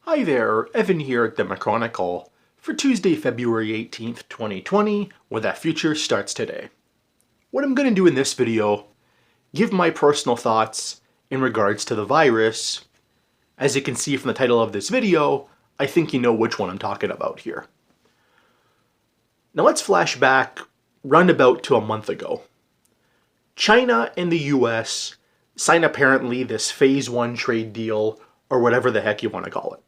Hi there, Evan here at Demochronicle for Tuesday, February 18th, 2020, where that future starts today. What I'm going to do in this video, give my personal thoughts in regards to the virus. As you can see from the title of this video, I think you know which one I'm talking about here. Now let's flash back roundabout to a month ago. China and the US signed apparently this Phase 1 trade deal, or whatever the heck you want to call it.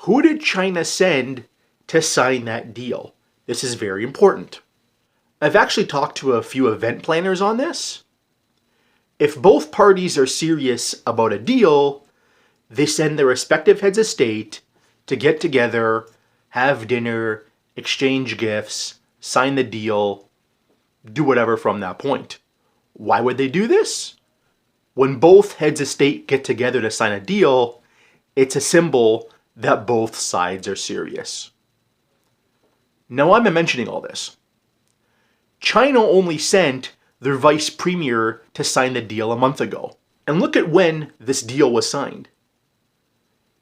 Who did China send to sign that deal? This is very important. I've actually talked to a few event planners on this. If both parties are serious about a deal, they send their respective heads of state to get together, have dinner, exchange gifts, sign the deal, do whatever from that point. Why would they do this? When both heads of state get together to sign a deal, it's a symbol that both sides are serious. Now, why am I mentioning all this? China only sent their vice premier to sign the deal a month ago. And look at when this deal was signed.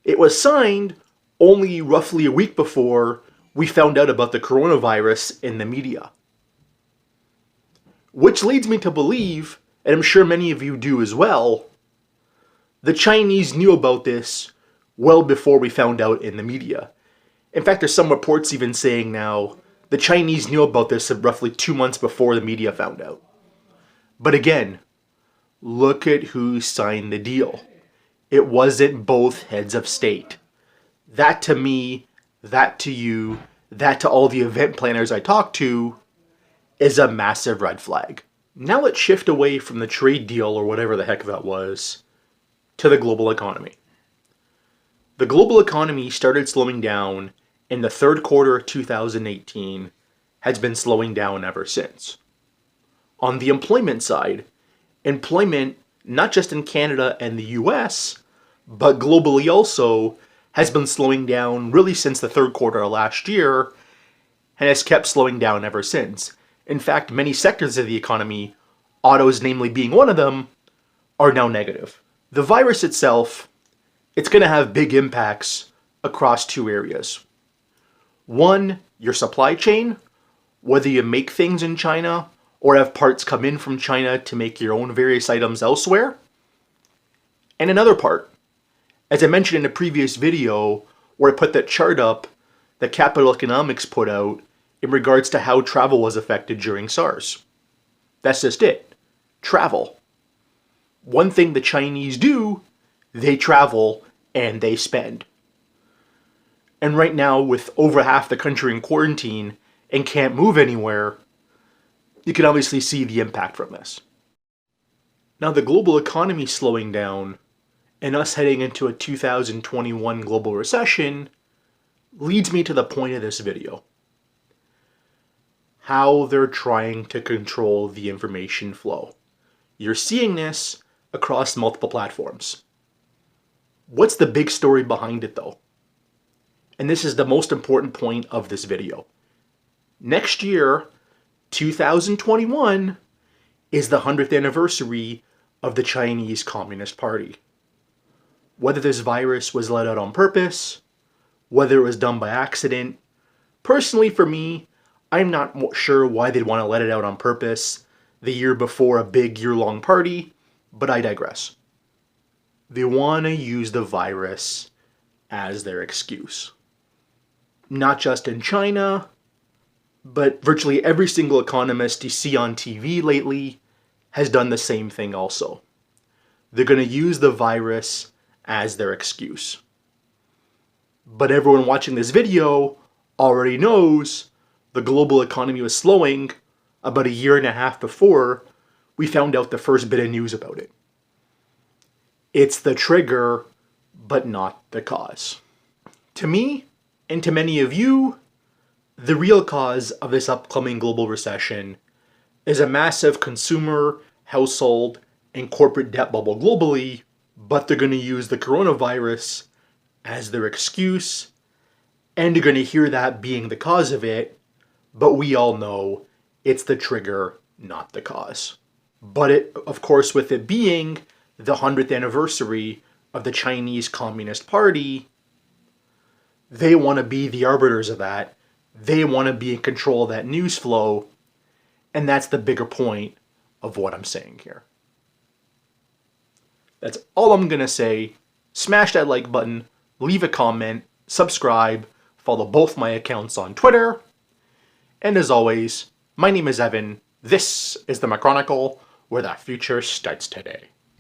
It was signed only roughly a week before we found out about the coronavirus in the media. Which leads me to believe, and I'm sure many of you do as well, the Chinese knew about this well before we found out in the media. In fact, there's some reports even saying now the Chinese knew about this roughly 2 months before the media found out. But again, look at who signed the deal. It wasn't both heads of state. That to me, that to you, that to all the event planners I talked to, is a massive red flag. Now let's shift away from the trade deal, or whatever the heck that was, to the global economy. The global economy started slowing down in the third quarter of 2018, has been slowing down ever since. On the employment side, employment, not just in Canada and the US, but globally also, has been slowing down really since the third quarter of last year, and has kept slowing down ever since. In fact, many sectors of the economy, autos namely being one of them, are now negative. The virus itself, it's going to have big impacts across two areas. One, your supply chain, whether you make things in China or have parts come in from China to make your own various items elsewhere. And another part, as I mentioned in a previous video where I put that chart up that Capital Economics put out in regards to how travel was affected during SARS. That's just it. Travel. One thing the Chinese do, they travel and they spend. And right now, with over half the country in quarantine and can't move anywhere, you can obviously see the impact from this. Now, the global economy slowing down and us heading into a 2021 global recession leads me to the point of this video. How they're trying to control the information flow. You're seeing this across multiple platforms. What's the big story behind it though? And this is the most important point of this video. Next year, 2021, is the 100th anniversary of the Chinese Communist Party. Whether this virus was let out on purpose, whether it was done by accident, personally for me, I'm not sure why they'd want to let it out on purpose the year before a big year-long party, but I digress. They want to use the virus as their excuse. Not just in China, but virtually every single economist you see on TV lately has done the same thing also. They're going to use the virus as their excuse. But everyone watching this video already knows the global economy was slowing about a year and a half before we found out the first bit of news about it. It's the trigger, but not the cause. To me, and to many of you, the real cause of this upcoming global recession is a massive consumer, household, and corporate debt bubble globally, but they're going to use the coronavirus as their excuse, and you're going to hear that being the cause of it, but we all know it's the trigger, not the cause. But it, of course, with it being the 100th anniversary of the Chinese Communist Party, they want to be the arbiters of that. They want to be in control of that news flow. And that's the bigger point of what I'm saying here. That's all I'm going to say. Smash that like button, leave a comment, subscribe, follow both my accounts on Twitter. And as always, my name is Evan. This is the McChronicle, where the future starts today.